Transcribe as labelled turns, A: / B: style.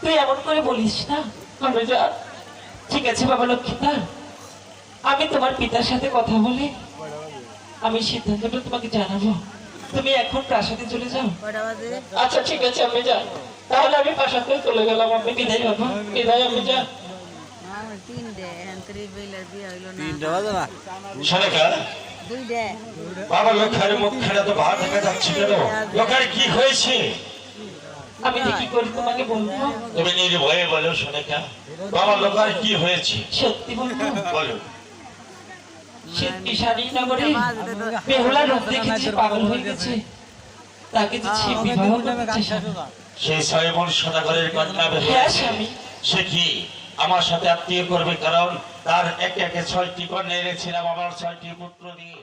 A: তুই এমন করে বলিস না। আমরা যা ঠিক আছে বাবা লক্ষ্মীধর, আমি তোমার পিতার সাথে কথা বলে আমি সিদ্ধান্তটা তোমাকে জানাবো। তুমি এখন প্রাসাদে চলে যাও। আচ্ছা ঠিক আছে, আমি যাই। তাহলে আমি প্রাসাদে চলে গেলাম। আমি বিদায় বাবা, বিদায়, আমি যাই।
B: বাবা লোকের মুখখানে তো ভাত দেখা যাচ্ছে কেন? লোকের কি হয়েছে?
A: আমি যে কি করি তোমাকে বলবো?
B: তুমি নির্ভয়ে বলো সোনেকা, বাবা লোকের কি হয়েছে?
A: সত্যি বলবো?
B: বলো।
A: সে ঈশানী নগরে বেহুলা রূপ দেখেছে, পাগল হয়ে গেছে। তাকে যে সে বিবাহ করতে চায়।
B: সেই সাইমন সদাগরের কন্যা
A: হ্যাঁ স্বামী।
B: সে কি আমার সাথে আত্মীয় করবে? কারণ তার একে একে 6টি কন্যা এনেছিলাম আমার 6টি পুত্র দিয়ে।